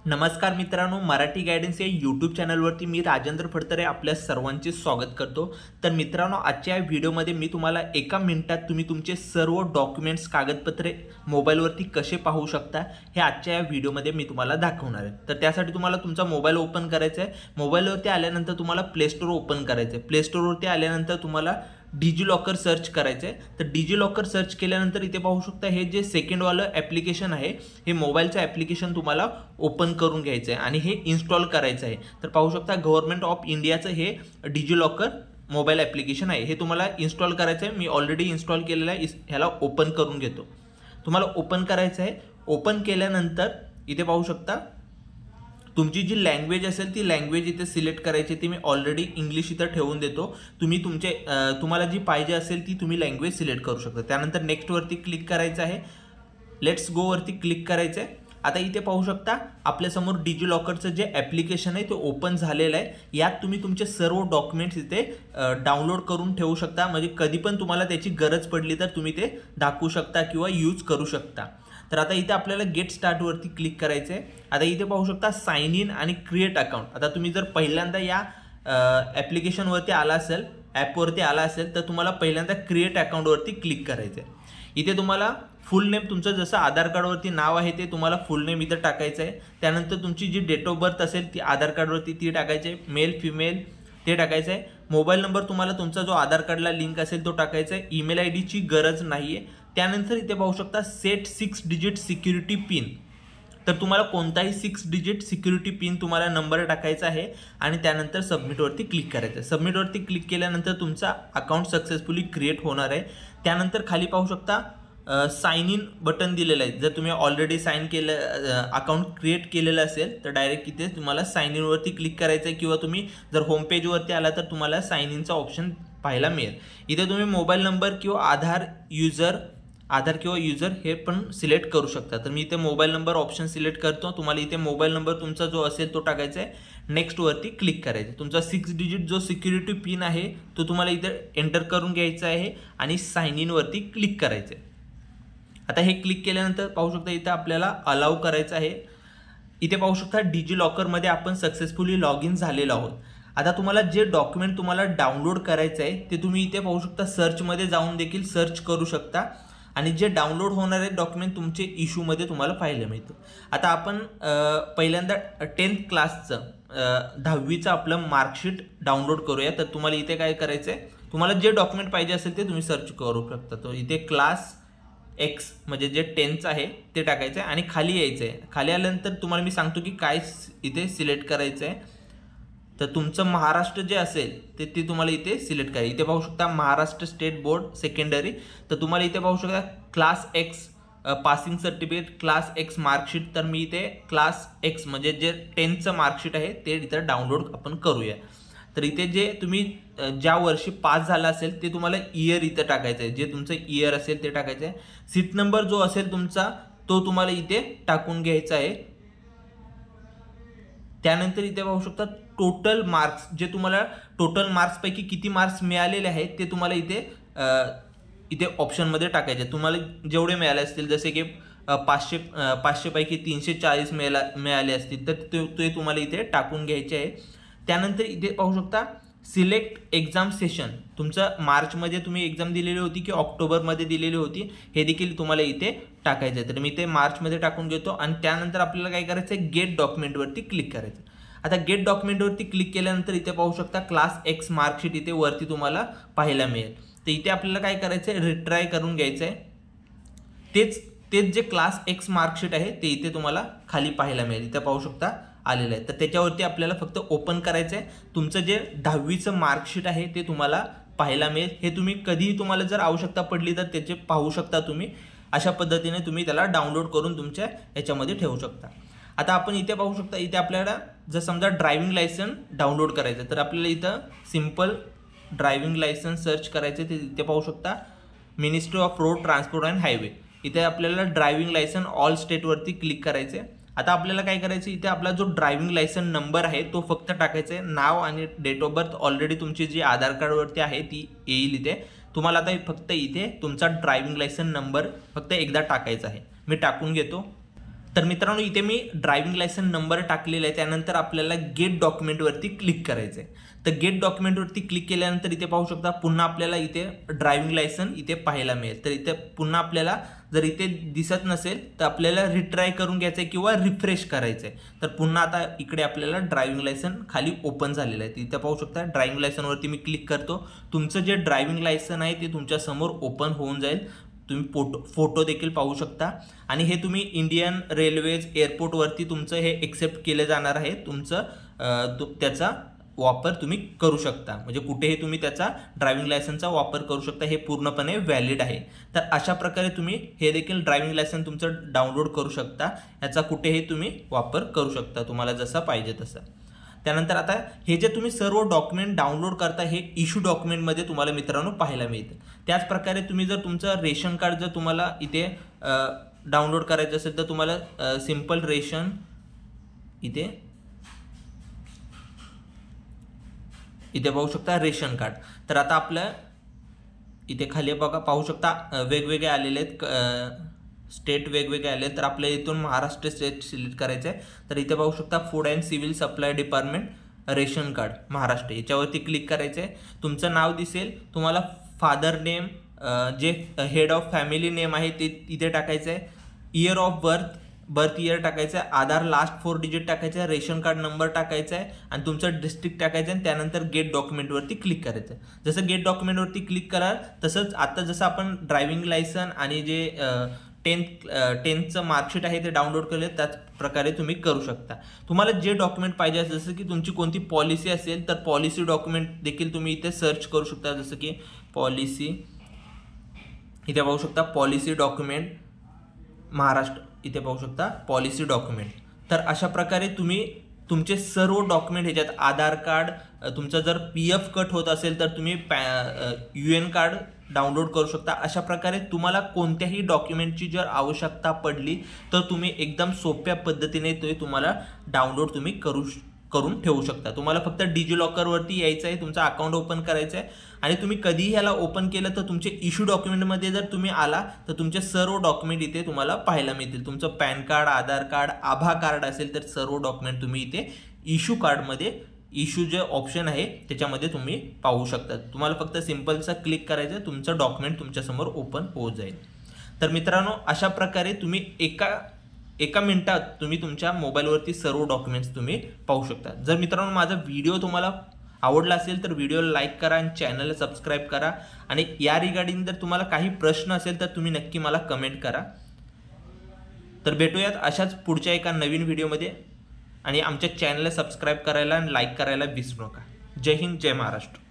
नमस्कार मित्रांनो, मराठी गायडन्स या यूट्यूब चॅनलवरती मी राजेंद्र फडतरे आपल्या सर्वांचे स्वागत करतो। तर मित्रांनो, आजच्या या व्हिडिओमध्ये मी तुम्हाला एका मिनिटात तुम्ही तुमचे सर्व डॉक्युमेंट्स कागदपत्रे मोबाईलवरती कसे पाहू शकता हे आजच्या या व्हिडिओमध्ये मी तुम्हाला दाखवणार आहे। तर त्यासाठी तुम्हाला तुमचा मोबाईल ओपन करायचा आहे। मोबाईलवरती आल्यानंतर तुम्हाला प्ले स्टोर ओपन करायचं आहे। प्ले स्टोरवरती आल्यानंतर तुम्हाला डिजिलॉकर सर्च करायचं आहे। तर डिजिलॉकर सर्च केल्यानंतर इथे पाहू शकता हे जे सेकंड वालं ॲप्लिकेशन आहे हे मोबाईलचं ॲप्लिकेशन तुम्हाला ओपन करून घ्यायचं आहे आणि हे इन्स्टॉल करायचं आहे। तर पाहू शकता गव्हर्नमेंट ऑफ इंडियाचं हे डिजिलॉकर मोबाईल ॲप्लिकेशन आहे, हे तुम्हाला इन्स्टॉल करायचं आहे। मी ऑलरेडी इन्स्टॉल केलेलं आहे, ह्याला ओपन करून घेतो। तुम्हाला ओपन करायचं आहे। ओपन केल्यानंतर इथे पाहू शकता तुमची जी लँग्वेज असेल ती लँग्वेज इथे सिलेक्ट करायची। ती मी ऑलरेडी इंग्लिश इथं ठेवून देतो। तुम्ही तुम्हाला जी पाहिजे असेल ती तुम्ही लँग्वेज सिलेक्ट करू शकता। त्यानंतर नेक्स्टवरती क्लिक करायचं आहे। लेट्स गोवरती क्लिक करायचं आहे। आता इथे पाहू शकता आपल्यासमोर डिजिलॉकरचं जे ॲप्लिकेशन आहे ते ओपन झालेलं आहे। यात तुम्ही तुमचे सर्व डॉक्युमेंट्स इथे डाउनलोड करून ठेवू शकता, म्हणजे कधी पण तुम्हाला त्याची गरज पडली तर तुम्ही ते दाखवू शकता किंवा यूज करू शकता। तर आता इथे आपल्याला गेट स्टार्टवरती क्लिक करायचं आहे। आता इथे पाहू शकता साइन इन आणि क्रिएट अकाउंट। आता तुम्ही जर पहिल्यांदा या ॲप्लिकेशनवरती आला असेल, ॲपवरती आला असेल, तर तुम्हाला पहिल्यांदा क्रिएट अकाउंटवरती क्लिक करायचं आहे। इथे तुम्हाला फुल नेम तुमचं जसं आधार कार्डवरती नाव आहे ते तुम्हाला फुल नेम इथं टाकायचं आहे। त्यानंतर तुमची जी डेट ऑफ बर्थ असेल ती आधार कार्डवरती ती टाकायची आहे, मेल फिमेल ते टाकायचं आहे। मोबाईल नंबर तुम्हाला तुमचा जो आधार कार्डला लिंक असेल तो टाकायचा आहे। ईमेल आय डीची गरज नाही आहे। त्यानंतर इथे पाहू शकता सेट 6 डिजिट सिक्युरिटी पिन। तर तुम्हाला कोणताही 6 डिजिट सिक्युरिटी पिन तुम्हाला नंबर टाकायचा आहे आणि त्यानंतर सबमिटवरती क्लिक करायचं आहे। सबमिटवरती क्लिक केल्यानंतर तुमचा अकाउंट सक्सेसफुली क्रिएट होणार आहे। त्यानंतर खाली पाहू शकता साइन इन बटन दिलेलं आहे। जर तुम्ही ऑलरेडी साइन केलं अकाउंट क्रिएट केलेलं असेल तर डायरेक्ट इथे तुम्हाला साइन इनवरती क्लिक करायचं आहे, किंवा तुम्ही जर होम पेजवरती आला तर तुम्हाला साइन इनचा ऑप्शन पाहायला मिळेल। इथे तुम्ही मोबाईल नंबर किंवा आधार किंवा युजर हे पण सिलेक्ट करू शकता। तर मी इथे मोबाईल नंबर ऑप्शन सिलेक्ट करतो। तुम्हाला इथे मोबाईल नंबर तुमचा जो असेल तो टाकायचा आहे। नेक्स्टवरती क्लिक करायचं। तुमचा 6 डिजिट जो सिक्युरिटी पिन आहे तो तुम्हाला इथे एंटर करून घ्यायचा आहे आणि साइन इनवरती क्लिक करायचं आहे। आता हे क्लिक केल्यानंतर पाहू शकता इथे आपल्याला अलाउ करायचं आहे। इथे पाहू शकता डिजिलॉकरमध्ये आपण सक्सेसफुली लॉग इन झालेलो आहोत। आता तुम्हाला जे डॉक्युमेंट तुम्हाला डाउनलोड करायचं आहे ते तुम्ही इथे पाहू शकता सर्चमध्ये जाऊन देखील सर्च करू शकता आणि जे डाउनलोड होणारे डॉक्युमेंट तुमचे इश्यूमध्ये तुम्हाला पाहायला मिळतं। आता आपण पहिल्यांदा 10th क्लासचं 10वीचं आपलं मार्कशीट डाउनलोड करूया। तर तुम्हाला इथे काय करायचं आहे, तुम्हाला जे डॉक्युमेंट पाहिजे असेल ते तुम्ही सर्च करू शकता। तो इथे क्लास एक्स म्हणजे जे 10th आहे ते टाकायचं आहे आणि खाली यायचं आहे। खाली आल्यानंतर तुम्हाला मी सांगतो की काय इथे सिलेक्ट करायचं आहे। तर तुमचं महाराष्ट्र जे असेल ते तुम्हाला इथे सिलेक्ट करायचं। इथे पाहू शकता महाराष्ट्र स्टेट बोर्ड सेकंडरी। तर तुम्हाला इथे पाहू शकता class x passing certificate class x marksheet. तर मी इथे क्लास एक्स म्हणजे जे 10th मार्कशीट आहे ते इथं डाउनलोड आपण करूया। तर इथे जे तुम्ही ज्या वर्षी पास झाला असेल ते तुम्हाला इयर इथं टाकायचं आहे, जे तुमचं इयर असेल ते टाकायचं आहे। सीट नंबर जो असेल तुमचा तो तुम्हाला इथे टाकून घ्यायचा आहे। त्यानंतर इथे पाहू शकता टोटल मार्क्स, जे तुम्हाला टोटल मार्क्सपैकी किती मार्क्स मिळालेले आहेत ते तुम्हाला इथे ऑप्शनमध्ये टाकायचे। तुम्हाला जेवढे मिळाले असतील, जसे की 500 पैकी 340 मिळाले असतील तर ते तुम्हाला इथे टाकून घ्यायचे आहे। त्यानंतर इथे पाहू शकता सिलेक्ट एक्झाम सेशन, तुमचं मार्चमध्ये तुम्ही एक्झाम दिलेली होती की ऑक्टोबरमध्ये दिलेली होती हे देखील तुम्हाला इथे टाकायचं आहे। तर मी इथे मार्चमध्ये टाकून घेतो आणि त्यानंतर आपल्याला काय करायचं आहे, गेट डॉक्युमेंटवरती क्लिक करायचं। आता गेट डॉक्युमेंटवरती क्लिक केल्यानंतर इथे पाहू शकता क्लास एक्स मार्कशीट इथे वरती तुम्हाला पाहायला मिळेल। तर इथे आपल्याला काय करायचं आहे, रिट्राय करून घ्यायचं आहे। तेच जे क्लास एक्स मार्कशीट आहे ते इथे तुम्हाला खाली पाहायला मिळेल। इथे पाहू शकता आलेलं आहे। तर त्याच्यावरती आपल्याला फक्त ओपन करायचं आहे। तुमचं जे 10वीचं मार्कशीट आहे ते तुम्हाला पाहायला मिळेल। हे तुम्ही कधीही तुम्हाला जर आवश्यकता पडली तर त्याचे पाहू शकता तुम्ही। अशा पद्धतीने तुम्ही त्याला डाउनलोड करून तुमच्या याच्यामध्ये ठेवू शकता। आता आपण इथे पाहू शकता इथे आपल्याला जर समजा ड्रायव्हिंग लायसन डाउनलोड करायचं तर आपल्याला इथं सिंपल ड्रायव्हिंग लायसन्स सर्च करायचे। ते इथे पाहू शकता ministry of road transport and highway. इथे आपल्याला ड्रायव्हिंग लायसन ऑल स्टेटवरती क्लिक करायचे। आता आपल्याला काय करायचं, इथे आपला जो ड्रायव्हिंग लायसन नंबर आहे तो फक्त टाकायचा आहे। नाव आणि डेट ऑफ बर्थ ऑलरेडी तुमची जी आधार कार्डवरती आहे ती येईल इथे। तुम्हाला आता फक्त इथे तुमचा ड्रायव्हिंग लायसन नंबर फक्त एकदा टाकायचा आहे। मी टाकून घेतो। तर मित्रांनो इथे मी ड्रायव्हिंग लायसन नंबर टाकलेला आहे, त्यानंतर आपल्याला गेट डॉक्युमेंटवरती क्लिक करायचं आहे. तर गेट डॉक्युमेंटवरती क्लिक केल्यानंतर इथे पाहू शकता पुन्हा आपल्याला इथे ड्रायव्हिंग लायसन इथे पाहायला मिळेल. तर इथे पुन्हा आपल्याला जर इथे दिसत नसेल तर आपल्याला रिट्राय करून घ्यायचं आहे किंवा रिफ्रेश करायचं आहे. तर पुन्हा आता इकडे आपल्याला ड्रायव्हिंग लायसन खाली ओपन झालेलं आहे. इथे पाहू शकता ड्रायव्हिंग लायसनवरती मी क्लिक करतो. तुमचं जे ड्रायव्हिंग लायसन आहे ते तुमच्या समोर ओपन होऊन जाईल. तुम्ही फोटो देखील पाहू शकता आणि हे तुम्ही इंडियन रेल्वेज एअरपोर्टवरती तुमचं हे एक्सेप्ट केलं जाणार आहे. तुमचं त्याचा वापर तुम्ही करू शकता, म्हणजे कुठेही तुम्ही त्याचा ड्रायव्हिंग लायसनचा वापर करू शकता. हे पूर्णपणे व्हॅलिड आहे. तर अशा प्रकारे तुम्ही हे देखील ड्रायव्हिंग लायसन तुमचं डाउनलोड करू शकता. याचा कुठेही तुम्ही वापर करू शकता तुम्हाला जसा पाहिजे तसा. त्यानंतर आता हे जे तुम्ही सर्व डॉक्युमेंट डाउनलोड करता हे इश्यू डॉक्युमेंटमध्ये तुम्हाला मित्रांनो पाहायला मिळतं. त्याच प्रकारे तुम्ही जर तुमचं रेशन कार्ड जर तुम्हाला इथे डाउनलोड करायचं असेल तर तुम्हाला सिंपल रेशन इथे पाहू शकता रेशन कार्ड. तर आता आपलं इथे खाली बघा पाहू शकता वेगवेगळे आलेले आहेत, स्टेट वेगवेगळे आले. तर आपल्याला इथून महाराष्ट्र स्टेट सिलेक्ट करायचं आहे. तर इथे पाहू शकता food and civil supply department ration card Maharashtra, याच्यावरती क्लिक करायचं आहे. तुमचं नाव दिसेल, तुम्हाला फादर नेम जे हेड ऑफ फॅमिली नेम आहे ते इथे टाकायचं आहे. इयर ऑफ बर्थ इयर टाकायचं आहे. आधार लास्ट 4 डिजिट टाकायचं आहे. रेशन कार्ड नंबर टाकायचा आहे आणि तुमचं डिस्ट्रिक्ट टाकायचं आहे. त्यानंतर गेट डॉक्युमेंटवरती क्लिक करायचं आहे. जसं गेट डॉक्युमेंटवरती क्लिक कराल तसंच आता जसं आपण ड्रायव्हिंग लायसन आणि जे 10th मार्कशीट आहे ते डाउनलोड केले त्याच प्रकारे तुम्ही करू शकता. तुम्हाला जे डॉक्युमेंट पाहिजे असेल, जसं की तुमची कोणती पॉलिसी असेल तर पॉलिसी डॉक्युमेंट देखील तुम्ही इथे सर्च करू शकता. जसं की पॉलिसी, इथे पाहू शकता पॉलिसी डॉक्युमेंट महाराष्ट्र, इथे पाहू शकता पॉलिसी डॉक्युमेंट. तर अशा प्रकारे तुम्ही तुमचे सर्व डॉक्युमेंट ह्याच्यात आधार कार्ड, तुमचं जर PF कट होत असेल तर तुम्ही UN कार्ड डाउनलोड करू शकता. अशा प्रकारे तुम्हाला कोणत्याही डॉक्युमेंटची जर आवश्यकता पडली तर तुम्ही एकदम सोप्या पद्धतीने ते तुम्हाला डाउनलोड तुम्ही करून ठेवू शकता. तुम्हाला फक्त डिजिलॉकरवरती यायचं आहे, तुमचं अकाउंट ओपन करायचं आहे आणि तुम्ही कधीही ह्याला ओपन केलं तर तुमचे इश्यू डॉक्युमेंटमध्ये जर तुम्ही आला तर तुमचे सर्व डॉक्युमेंट इथे तुम्हाला पाहायला मिळतील. तुमचं पॅन कार्ड, आधार कार्ड, आभा कार्ड असेल तर सर्व डॉक्युमेंट तुम्ही इथे इश्यू कार्डमध्ये इश्यू जे ऑप्शन आहे त्याच्यामध्ये तुम्ही पाहू शकता. तुम्हाला फक्त सिम्पलचा क्लिक करायचं, तुमचं डॉक्युमेंट तुमच्यासमोर ओपन होत जाईल. तर मित्रांनो अशा प्रकारे तुम्ही एका मिनिटात तुम्ही तुमच्या मोबाईलवरती सर्व डॉक्युमेंट्स तुम्ही पाहू शकता. जर मित्रांनो माझा व्हिडिओ तुम्हाला आवडला असेल तर व्हिडिओला लाईक करा आणि चॅनलला सबस्क्राईब करा. आणि या रिगार्डिंग जर तुम्हाला काही प्रश्न असेल तर तुम्ही नक्की मला कमेंट करा. तर भेटूयात अशाच पुढच्या एका नवीन व्हिडिओमध्ये आणि आमच्या चॅनलला सबस्क्राईब करायला आणि लाईक करायला विसरू नका. जय हिंद, जय महाराष्ट्र.